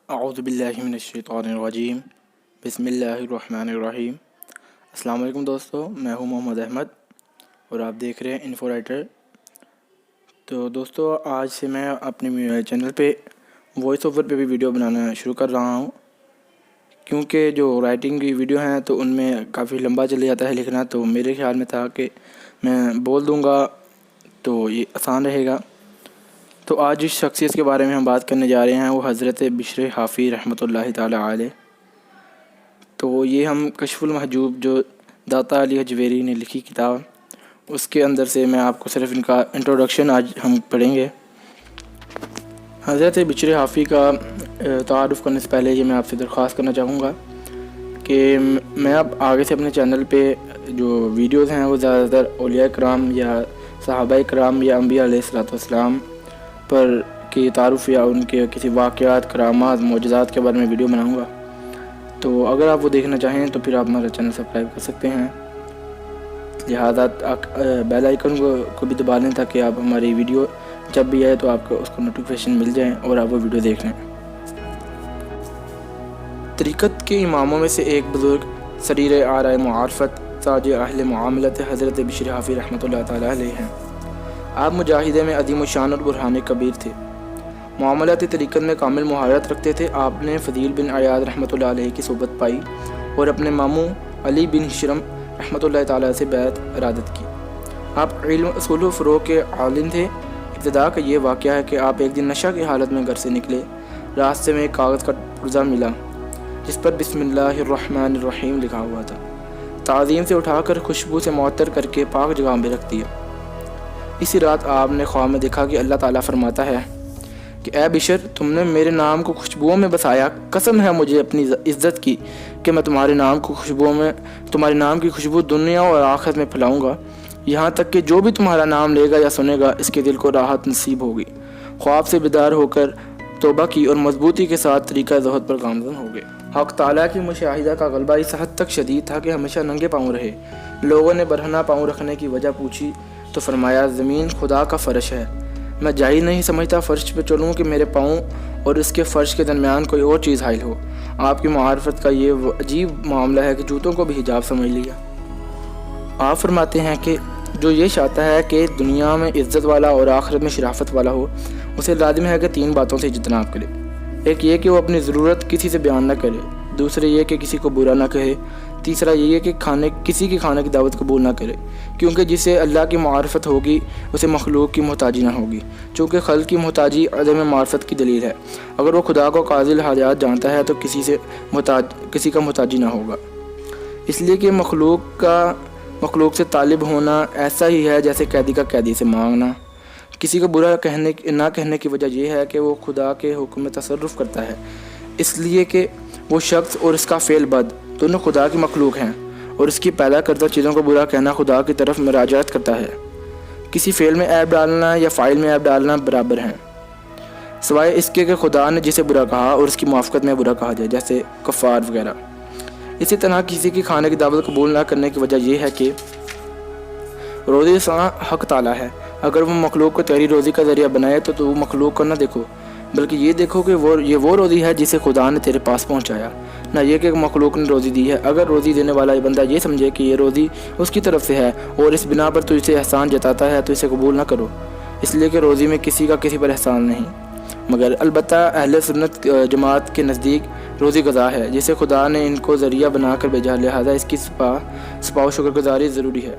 اعوذ باللہ من الشیطان الرجیم بسم اللہ الرحمن الرحیم۔ السلام علیکم دوستو، میں ہوں محمد احمد اور آپ دیکھ رہے ہیں انفو رائٹر۔ تو دوستو، آج سے میں اپنے چینل پہ وائس اوور پہ بھی ویڈیو بنانا شروع کر رہا ہوں، کیونکہ جو رائٹنگ کی ویڈیو ہیں تو ان میں کافی لمبا چلے جاتا ہے لکھنا، تو میرے خیال میں تھا کہ میں بول دوں گا تو یہ آسان رہے گا۔ تو آج جس شخصیت کے بارے میں ہم بات کرنے جا رہے ہیں وہ حضرت بشر حافی رحمۃ اللہ تعالی علیہ۔ تو یہ ہم کشف المحجوب جو داتا علی حجویری نے لکھی کتاب، اس کے اندر سے میں آپ کو صرف ان کا انٹروڈکشن آج ہم پڑھیں گے۔ حضرت بشر حافی کا تعارف کرنے سے پہلے یہ میں آپ سے درخواست کرنا چاہوں گا کہ میں اب آگے سے اپنے چینل پہ جو ویڈیوز ہیں وہ زیادہ تر اولیاء کرام یا صحابہ کرام یا انبیاء علیہ السلام پر کی تعارف یا ان کے کسی واقعات، کرامات، معجزات کے بارے میں ویڈیو بناؤں گا۔ تو اگر آپ وہ دیکھنا چاہیں تو پھر آپ ہمارا چینل سبسکرائب کر سکتے ہیں، لہٰذا بیل آئیکن کو بھی دبا لیں تاکہ آپ ہماری ویڈیو جب بھی آئے تو آپ کو اس کو نوٹیفیکیشن مل جائیں اور آپ وہ ویڈیو دیکھ لیں۔ طریقت کے اماموں میں سے ایک بزرگ سریر آرائے معارفت تاج اہل معاملت حضرت بشر حافی رحمۃ اللہ تعالیٰ علیہ ہیں۔ آپ مجاہدے میں عظیم الشان اور برہان کبیر تھے، معاملاتی طریقت میں کامل مہارت رکھتے تھے۔ آپ نے فضیل بن عیاض رحمۃ اللہ علیہ کی صحبت پائی اور اپنے ماموں علی بن ہشرم رحمۃ اللہ تعالیٰ سے بیعت ارادت کی۔ آپ علم، اصول و فروغ کے عالم تھے۔ ابتدا کا یہ واقعہ ہے کہ آپ ایک دن نشہ کی حالت میں گھر سے نکلے، راستے میں ایک کاغذ کا پرزہ ملا جس پر بسم اللہ الرحمن الرحیم لکھا ہوا تھا۔ تعظیم سے اٹھا کر خوشبو سے معطر کر کے پاک جگہ میں رکھ دیا۔ اسی رات آپ نے خواب میں دیکھا کہ اللہ تعالیٰ فرماتا ہے کہ اے بشر، تم نے میرے نام کو خوشبوؤں میں بسایا، قسم ہے مجھے اپنی عزت کی کہ میں تمہارے نام کی خوشبو دنیا اور آخرت میں پھیلاؤں گا، یہاں تک کہ جو بھی تمہارا نام لے گا یا سنے گا اس کے دل کو راحت نصیب ہوگی۔ خواب سے بیدار ہو کر توبہ کی اور مضبوطی کے ساتھ طریقہ زہد پر گامزن ہو گئے۔ حق تعالیٰ کی مشاہدہ کا غلبہ اس حد تک شدید تھا کہ ہمیشہ ننگے پاؤں رہے۔ لوگوں نے برہنہ پاؤں رکھنے کی وجہ پوچھی تو فرمایا زمین خدا کا فرش ہے، میں جائز نہیں سمجھتا فرش پہ چلوں کہ میرے پاؤں اور اس کے فرش کے درمیان کوئی اور چیز حائل ہو۔ آپ کی معارفت کا یہ عجیب معاملہ ہے کہ جوتوں کو بھی حجاب سمجھ لیا۔ آپ فرماتے ہیں کہ جو یہ چاہتا ہے کہ دنیا میں عزت والا اور آخرت میں شرافت والا ہو، اسے لازم ہے کہ 3 باتوں سے اجتناب کرے۔ ایک یہ کہ وہ اپنی ضرورت کسی سے بیان نہ کرے، دوسرے یہ کہ کسی کو برا نہ کہے، تیسرا یہ کہ کسی کی کھانے کی دعوت قبول نہ کرے، کیونکہ جسے اللہ کی معرفت ہوگی اسے مخلوق کی محتاجی نہ ہوگی، چونکہ خلق کی محتاجی عدم معرفت کی دلیل ہے۔ اگر وہ خدا کو قاضی الحاجات جانتا ہے تو کسی کا محتاجی نہ ہوگا، اس لیے کہ مخلوق سے طالب ہونا ایسا ہی ہے جیسے قیدی کا قیدی سے مانگنا۔ کسی کو برا نہ کہنے کی وجہ یہ ہے کہ وہ خدا کے حکم میں تصرف کرتا ہے، اس لیے کہ وہ شخص اور اس کا فعل بد دونوں خدا کی مخلوق ہیں، اور اس کی پیدا کردہ چیزوں کو برا کہنا خدا کی طرف مراجعت کرتا ہے۔ کسی فعل میں عیب ڈالنا یا فاعل میں عیب ڈالنا برابر ہیں، سوائے اس کے کہ خدا نے جسے برا کہا اور اس کی موافقت میں برا کہا جائے، جیسے کفار وغیرہ۔ اسی طرح کسی کی کھانے کی دعوت قبول نہ کرنے کی وجہ یہ ہے کہ روزی ساں حق تعالیٰ ہے، اگر وہ مخلوق کو تیری روزی کا ذریعہ بنائے تو وہ مخلوق کو نہ دیکھو، بلکہ یہ دیکھو کہ یہ وہ روزی ہے جسے خدا نے تیرے پاس پہنچایا، نہ یہ کہ مخلوق نے روزی دی ہے۔ اگر روزی دینے والا بندہ یہ سمجھے کہ یہ روزی اس کی طرف سے ہے اور اس بنا پر تو اسے احسان جتاتا ہے تو اسے قبول نہ کرو، اس لیے کہ روزی میں کسی کا کسی پر احسان نہیں، مگر البتہ اہل سنت جماعت کے نزدیک روزی غذا ہے جسے خدا نے ان کو ذریعہ بنا کر بھیجا، لہٰذا اس کی سپاہ و شکر گزاری ضروری ہے۔